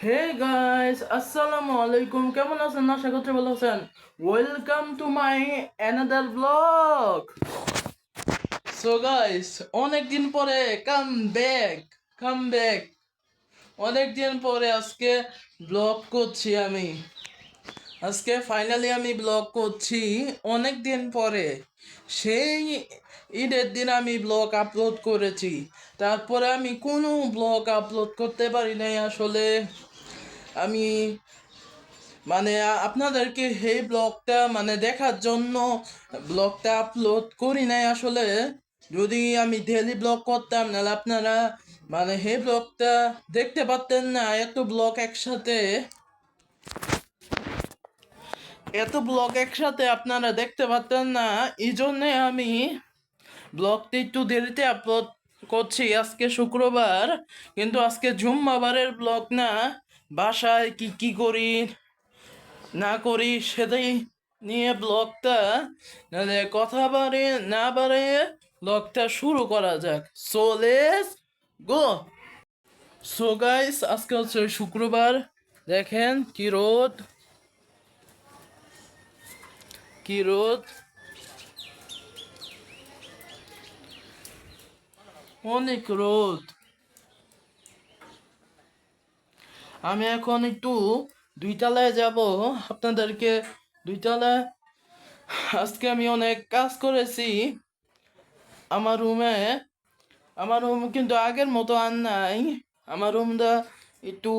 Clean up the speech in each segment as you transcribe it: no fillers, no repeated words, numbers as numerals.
Hey guys, আসসালামু আলাইকুম। কেমন আছেন? আশা করছি ভালো আছেন। Welcome to my another blog. So guys, অনেকদিন পরে কাম ব্যাক অনেকদিন পরে আজকে ব্লগ করছি আমি। আজকে ফাইনালি আমি ব্লগ করছি অনেক দিন পরে। সেই ঈদের দিন আমি ব্লগ আপলোড করেছি, তারপরে আমি কোনো ব্লগ আপলোড করতে পারি নাই আসলে। আমি আপনাদেরকে এই ব্লগটা দেখার জন্য ব্লগটা আপলোড করি নাই আসলে। যদি আমি ডেইলি ব্লগ করতাম, নাহলে আপনারা এই ব্লগটা দেখতে পারতেন না। এত ব্লগ একসাথে আপনারা দেখতে পারতেন না। এই জন্যে আমি ব্লগটি একটু দেরিতে আপলোড করছি। আজকে শুক্রবার, কিন্তু আজকে জুম্মাবারের ব্লগ না। বাসায় কি কি করি না করি সেটাই নিয়ে ব্লগটা, নাহলে কথা বাড়ে না বাড়ে ব্লগটা শুরু করা যাক। So let's go. So guys, আজকে হচ্ছে শুক্রবার। দেখেন কি রোদ, অনেক রোদ। আমি এখন একটু দুইতলায় যাব আপনাদেরকে। দুইতলায় আজকে আমি অনেক কাজ করেছি আমার রুমে। আমার রুম কিন্তু আগের মতো আর নাই। আমার রুমটা একটু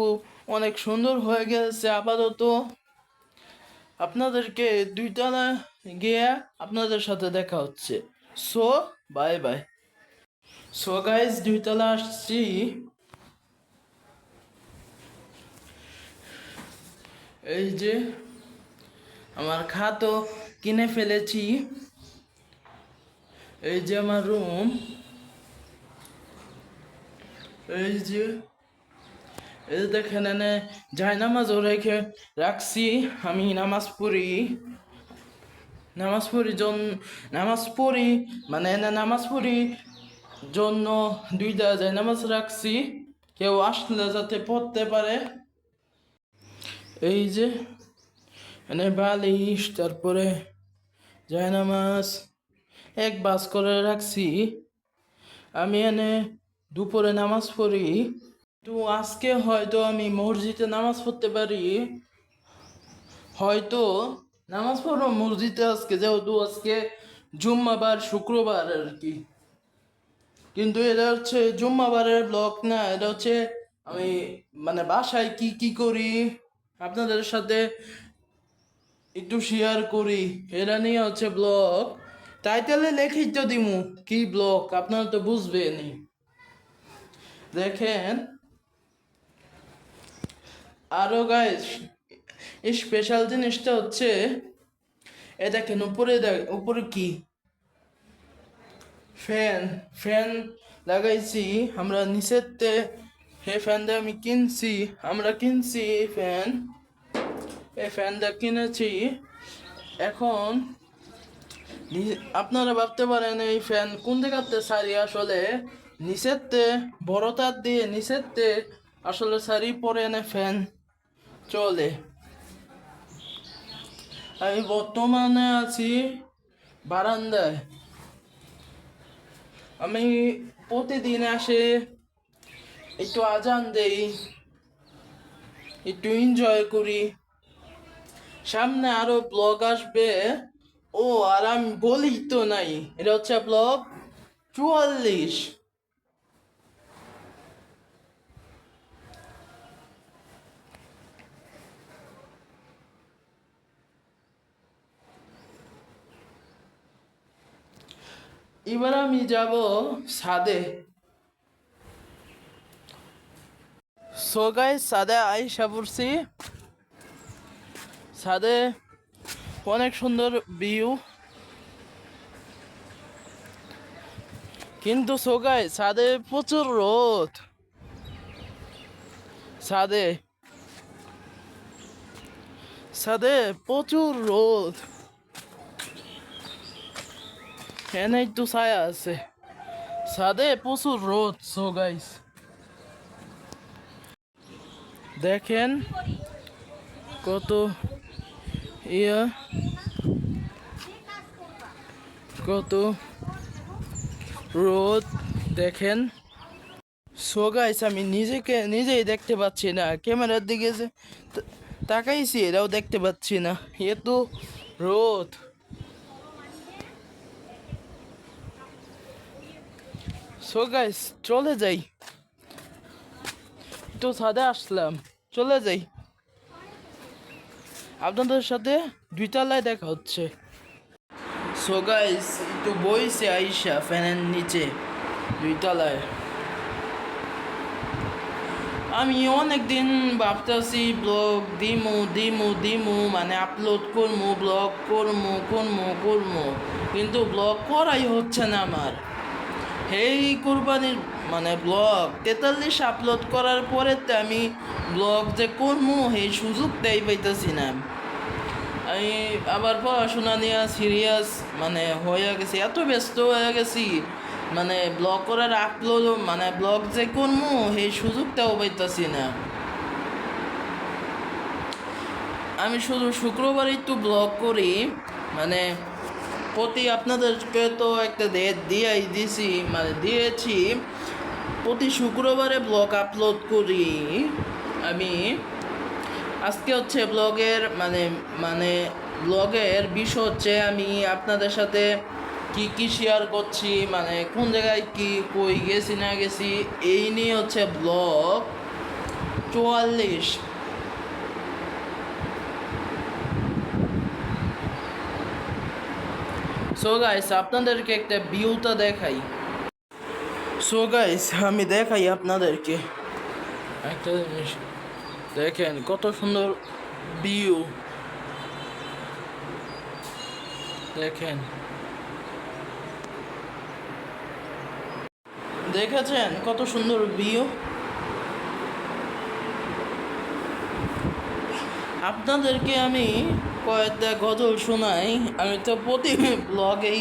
অনেক সুন্দর হয়ে গেছে আপাতত। আপনাদেরকে দুইতলা গিয়ে আপনাদের সাথে দেখা হচ্ছে। So bye bye. So guys, দুইতলা আসছি। এই যে আমার খাটও কিনে ফেলেছি। এই যে আমার রুম। এই যে এই যে দেখেন, এনে জায়নামাজও রেখে রাখছি। আমি নামাজ পড়ি, এনে নামাজ পড়ি জন্য দুইটা জায়নামাজ রাখছি, কেউ আসলে যাতে পড়তে পারে। এই যে এনে বালিশ, তারপরে জায়নামাজ এক বাস করে রাখছি। আমি এনে দুপুরে নামাজ পড়ি। তো আজকে হয়তো আমি মসজিদে নামাজ পড়তে পারি। হয়তো নামাজ পড়বো মসজিদে আজকে, যেহেতু আজকে জুম্মাবার, শুক্রবার আর কি। কিন্তু এটা হচ্ছে জুম্মাবারের ব্লগ না, এটা হচ্ছে আমি বাসায় কি কি করি আপনাদের সাথে একটু শেয়ার করি, এটা নিয়ে হচ্ছে ব্লগ। টাইটেলে লেখি তো দিমু কি ব্লগ, আপনারা তো বুঝবেনই। দেখেন আরো গাইস, স্পেশাল জিনিসটা হচ্ছে এ দেখেন, উপরে কি ফ্যান ফ্যান লাগাইছি আমরা নিচেতে। হে ফ্যানটা আমরা কিনছি এই ফ্যানটা কিনেছি। এখন আপনারা ভাবতে পারেন এই ফ্যান কোন দিকে সারি, আসলে নিচেতে বড় তার দিয়ে নিচেতে আসলে সারি পরে এনে ফ্যান চলে। আমি বর্তমানে আছি বারান্দায়। আমি প্রতিদিন আসে একটু আজান দেই, একটু এনজয় করি। সামনে আরো ব্লগ আসবে। ও আর আমি বলি তো নাই, এটা হচ্ছে ব্লগ 44। এবার আমি যাব ছাদে। সো গাইস, ছাদে আইসা পড়ছি। ছাদে অনেক সুন্দর ভিউ, কিন্তু সো গাইস ছাদে প্রচুর রোদ। ছাদে ছাদে প্রচুর রোদ। এনে একটু ছায়া আছে, ছাদে প্রচুর রোদ। সো গাইস দেখেন কত ইয়া, কত রোদ দেখেন। সো গাইস আমি নিজেই দেখতে পাচ্ছি না, ক্যামেরার দিকে যে তাকাইছি এরাও দেখতে পাচ্ছি না, এত রোদ। সো গাইস চলে যাই, একটু ছাদে আসলাম, চলে যাই। আপনাদের সাথে 2 তলায় দেখা হচ্ছে। সো গাইস একটু বইছে আইসা ফ্যানের নিচে 2 তলায়। আমি অনেকদিন ভাবতেছি ব্লগ দিমু মানে আপলোড করমু, ব্লগ করমু, কিন্তু ব্লগ করাই হচ্ছে না আমার। এই কুরবানির মানে ব্লগ 43 আপলোড করার পরে তো আমি ব্লগ যে করমু এই সুযোগটাই পাইতেছি না। আমি আবার পড়াশোনা নিয়ে সিরিয়াস মানে হয়ে গেছি, এত ব্যস্ত হয়ে গেছি, মানে ব্লগ করার আপলোড মানে ব্লগ যে করমু এই সুযোগটাও পাইতেছি না। আমি শুধু শুক্রবারই তো ব্লগ করি, মানে আপনাদেরকে তো একটা ডেট দিয়েছি, প্রতি শুক্রবারে ব্লগ আপলোড করি আমি। আজকে হচ্ছে ব্লগের বিষয় হচ্ছে আমি আপনাদের সাথে কি শেয়ার করছি, মানে কোন জায়গায় কই গেছি না গেছি, এই নিয়ে হচ্ছে ব্লগ 44। সো গাইস আপনাদেরকে একটা ভিউটা দেখাই। সো গাইস আমি দেখাই আপনাদেরকে একটা জিনিস, দেখেন কত সুন্দর ভিউ, দেখেন দেখেছেন কত সুন্দর ভিউ। আপনাদেরকে আমি কয়েকটা গজল শোনাই, আমি তো প্রতি ব্লগেই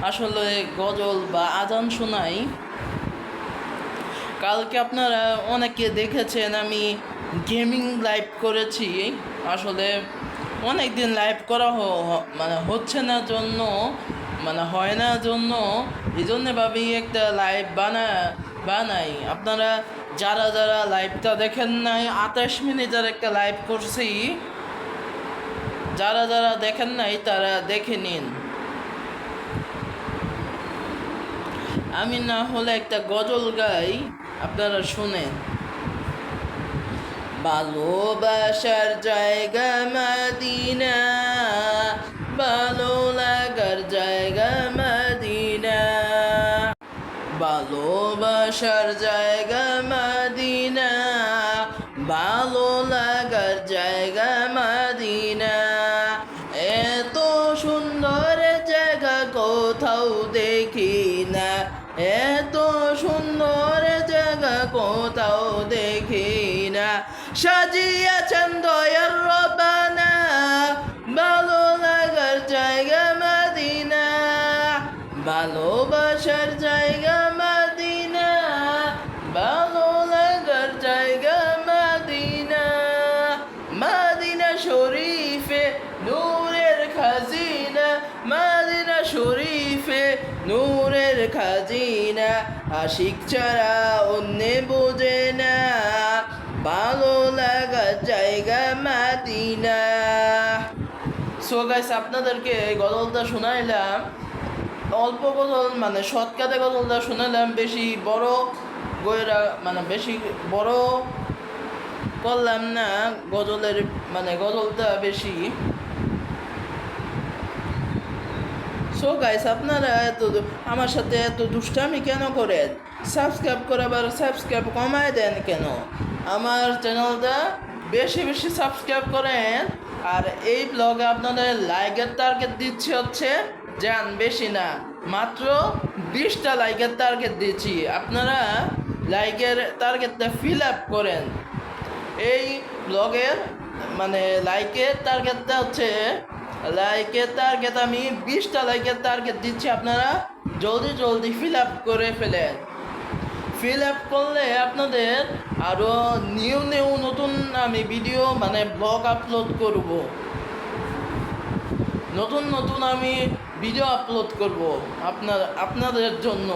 আসলে গজল বা আজান শোনাই। কালকে আপনারা অনেকে দেখেছেন আমি গেমিং লাইভ করেছি, আসলে অনেক দিন লাইভ করা মানে হচ্ছে না জন্য, মানে হয় না জন্য, এই জন্য ভাবি একটা লাইভ বানাই। আপনারা যারা লাইভটা দেখেন নাই, 28 মিনিটের একটা লাইভ করছি, যারা দেখেন নাই তারা দেখে নিন। আমি না হলে একটা গজল গাই, আপনারা শুনেন। ভালোবাসার জায়গা মদিনা, ভালো লাগার জায়গা মদিনা, ভালোবাসার জায়গা মদিনা, ভালো লাগার জায়গা মদিনা। এত সুন্দর জায়গা কোথাও দেখি না, এত সুন্দর জায়গা কোথাও দেখি না। সাজিয়েছেন দয়ার রব্বানা, ভালো লাগার জায়গা মদিনা, ভালোবাসার জায়গা মদিনা, ভালো লাগার জায়গা মদিনা। মদিনা শরীফে নূরের খাজিনা, মদিনা শরীফে নূরের খাজিনা, আশিক ছাড়া অন্য বোঝে না, ভালো লাগার জায়গা মদিনা। সো গাইস আপনাদেরকে এই গজলটা শোনাইলাম, অল্প গজল মানে শর্টকাটে গজলটা শোনালাম, বেশি বড় বেশি বড় করলাম না গজলের, মানে গজলটা বেশি। সো গাইস আপনারা আমার সাথে এত দুষ্টামি কেন করেন? সাবস্ক্রাইব করে আবার সাবস্ক্রাইব কমায় দেন কেন? আমার চ্যানেলটা বেশি সাবস্ক্রাইব করেন। আর এই ব্লগে আপনাদের লাইকের টার্গেট দিচ্ছি হচ্ছে বেশি না, মাত্র 20টা লাইকের টার্গেট দিচ্ছি। আপনারা লাইকের টার্গেটটা ফিল আপ করেন। এই ব্লগের মানে লাইকের টার্গেটটা হচ্ছে, লাইকের টার্গেট আমি 20টা লাইকের টার্গেট দিচ্ছি, আপনারা জলদি ফিল আপ করে ফেলেন। ফিল আপ করলে আপনাদের আরও নিউ নিউ নতুন আমি ভিডিও মানে ব্লগ আপলোড করব, নতুন নতুন আমি ভিডিও আপলোড করব আপনাদের জন্য।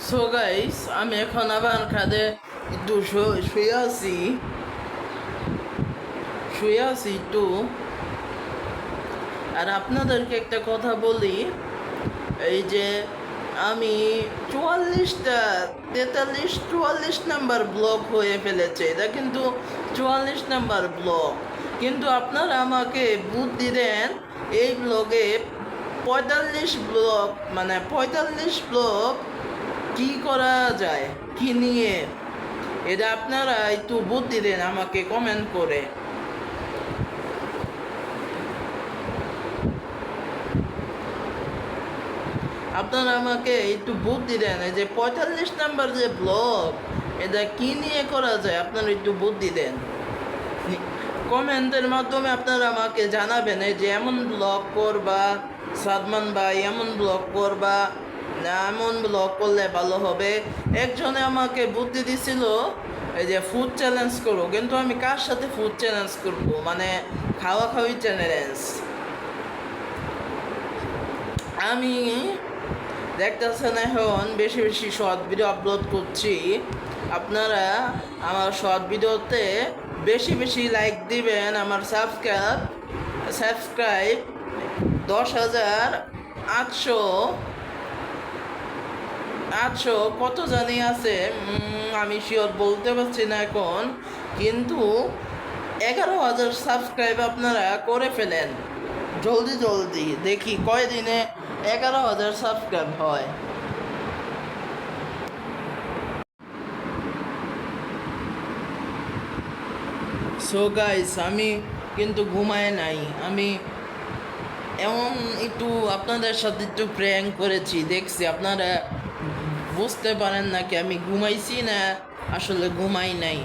সো গাইস, আমি এখন আবার খাদে একটু শুয়ে আছি একটু। আর আপনাদেরকে একটা কথা বলি, এই যে আমি 44 নাম্বার ব্লক হয়ে ফেলেছে, এটা কিন্তু 44 নাম্বার ব্লক। কিন্তু আপনারা আমাকে বুদ্ধি দেন এই ব্লগে 45 ব্লক কি করা যায়, কি নিয়ে, এটা আপনারা একটু বুদ্ধি দেন আমাকে কমেন্ট করে। আপনারা আমাকে একটু বুদ্ধি দেন, এই যে 45 নাম্বার যে ব্লগ, এটা কি নিয়ে করা যায়, আপনারা একটু বুদ্ধি দেন। কমেন্টের মাধ্যমে আপনারা আমাকে জানাবেন এই যে এমন ব্লগ করবা সাদমান ভাই, এমন ব্লগ করবা না, এমন ব্লগ করলে ভালো হবে। একজনে আমাকে বুদ্ধি দিছিল এই যে ফুড চ্যালেঞ্জ করো, কিন্তু আমি কার সাথে ফুড চ্যালেঞ্জ করবো, মানে খাওয়া খাওয়ি চ্যালেঞ্জ। আমি দেখতেছেন এখন বেশি বেশি শর্ট ভিডিও আপলোড করছি, আপনারা আমার শর্ট ভিডিওতে বেশি বেশি লাইক দিবেন। আমার সাবস্ক্রাইব 10,800 কত জানি আছে, আমি শিওর বলতে পারছি না এখন, কিন্তু 11,000 সাবস্ক্রাইব আপনারা করে ফেলেন জলদি জলদি, দেখি কয়দিনে 11,000 সাবস্ক্রাইব হয়। সো গাইস, আমি কিন্তু ঘুমায় নাই, আমি এমন একটু আপনাদের সাথে একটু প্র্যাঙ্ক করেছি, দেখছি আপনারা বুঝতে পারেন নাকি আমি ঘুমাইছি না আসলে ঘুমাই নাই,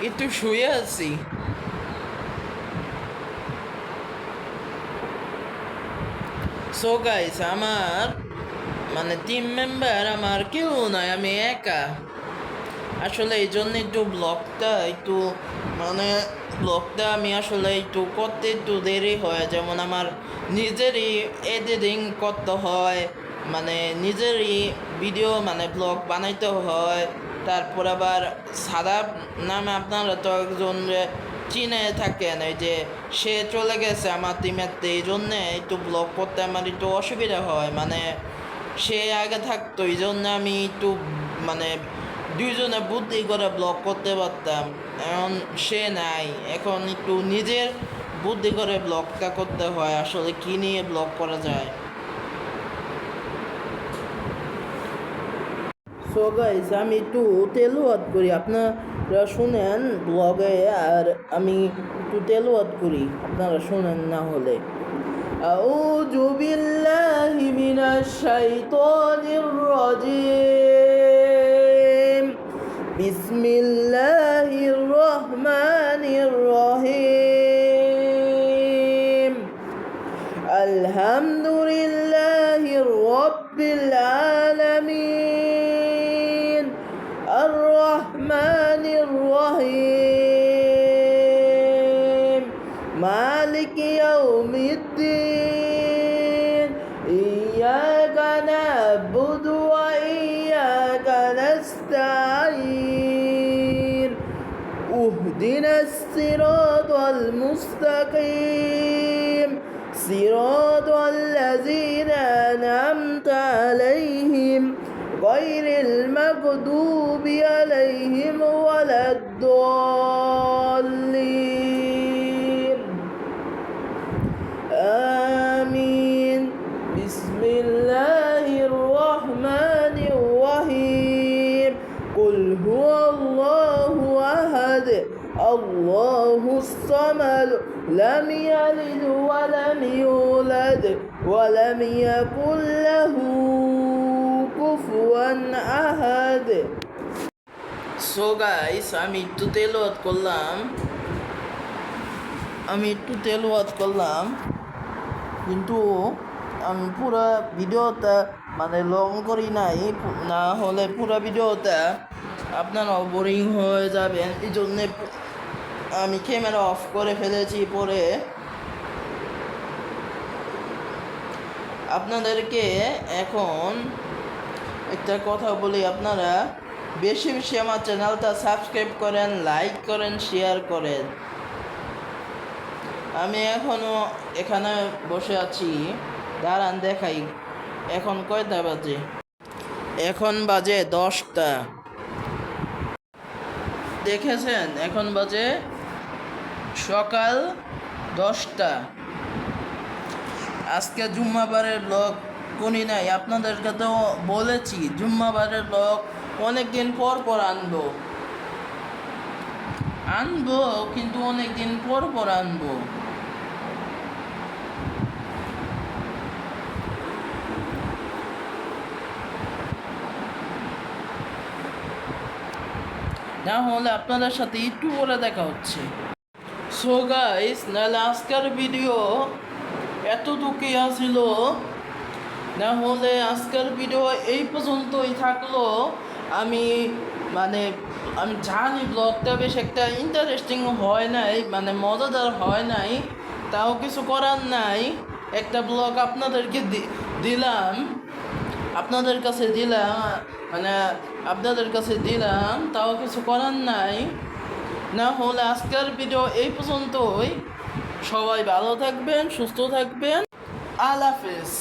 একটু শুয়ে আছি। সো গাইস, আমার মানে টিম মেম্বার আমার কেউ নাই, আমি একা। আসলে এই জন্য একটু ব্লগটা আমি আসলে একটু করতে একটু দেরি হয়, যেমন আমার নিজেরই এডিটিং করতে হয়, মানে নিজেরই ভিডিও মানে ব্লগ বানাইতে হয়। তারপর আবার সাদাব নামে আপনারা তো একজন চিনে থাকেন, এই যে সে চলে গেছে আমার টিমেতে, এই জন্যে একটু ব্লগ করতে আমার একটু অসুবিধা হয়, মানে সে আগে থাকতো, এই জন্য আমি একটু মানে দুইজনে বুদ্ধি করে ব্লগ করতে পারতাম। এখন সে নাই, এখন একটু নিজের বুদ্ধি করে ব্লগটা করতে হয়, আসলে কি নিয়ে ব্লগ করা যায়। সো গাইস, আমি একটু তেলাওয়াত করি, আপনারা শুনেন ব্লগে, আর আমি একটু তেলাওয়াত করি, আপনারা শুনেন না হলে। আউযু বিল্লাহি মিনাশ শাইতানির রাজিম, বিসমিল্লাহির রহমানির রহিম, আলহামদুলিল্লাহি রাব্বিল আলামিন, আর রহমানির রহিম, মালিক ইয়াউমিদ্দিন, ইয়াকা না'বুদু ওয়া ইয়াকা নাস্তাঈন, উহদিনাস সিরাতাল মুস্তাকিম, সিরাতাল লাযীনা আন'আমতা আলাইহিম গায়রিল মাগদুবি আলাইহিম ওয়ালাদ-দাল্লিন, আমিন। বিসমিল্লাহির রহমানির রহিম, কুল হুয়াল্লাহু আহাদ, আল্লাহুস সামাদ, লাম ইয়ালিদ ওয়া লাম ইউলাদ ওয়া লাম ইয়াকুল লাহু কুফুয়ান আহাদ। সো গাইস, আমি একটু তেলাওয়াত করলাম। আমি একটু তেলাওয়াত করলাম, কিন্তু আমি পুরো ভিডিওটা মানে লং করি নাই, না হলে পুরো ভিডিওটা আপনারা বোরিং হয়ে যাবেন। এই জন্যে আমি ক্যামেরা অফ করে ফেলেছি। পরে আপনাদেরকে এখন একটা কথা বলি, আপনারা বেশি বেশি আমার চ্যানেলটা সাবস্ক্রাইব করেন, লাইক করেন, শেয়ার করেন। আমি এখনও এখানে বসে আছি, দাঁড়ান দেখাই এখন কয়টা বাজে। এখন বাজে 10টা, দেখেছেন? এখন বাজে সকাল 10টা। আজকে জুম্মাবারের ব্লগ করি নাই, আপনাদেরকে তো বলেছি জুম্মাবারের ব্লগ অনেক দিন পর পর আনবো, কিন্তু অনেক দিন পর পর আনবো। না হলে আপনাদের সাথে একটু করে দেখা হচ্ছে। সো গাইস, নাহলে আজকের ভিডিও এতটুকুই আসিল, না হলে আজকের ভিডিও এই পর্যন্তই থাকলো। আমি মানে আমি জানি ব্লগটা বেশ একটা ইন্টারেস্টিং হয় নাই, মানে মজাদার হয় নাই, তাও কিছু করার নাই। একটা ব্লগ আপনাদেরকে দিলাম, আপনাদের কাছে দিলাম, মানে আপনাদের কাছে দিলাম, তাও কিছু করার নাই। না হলে আজকের ভিডিও এই পর্যন্তই। সবাই ভালো থাকবেন, সুস্থ থাকবেন। আল্লাহ হাফেজ।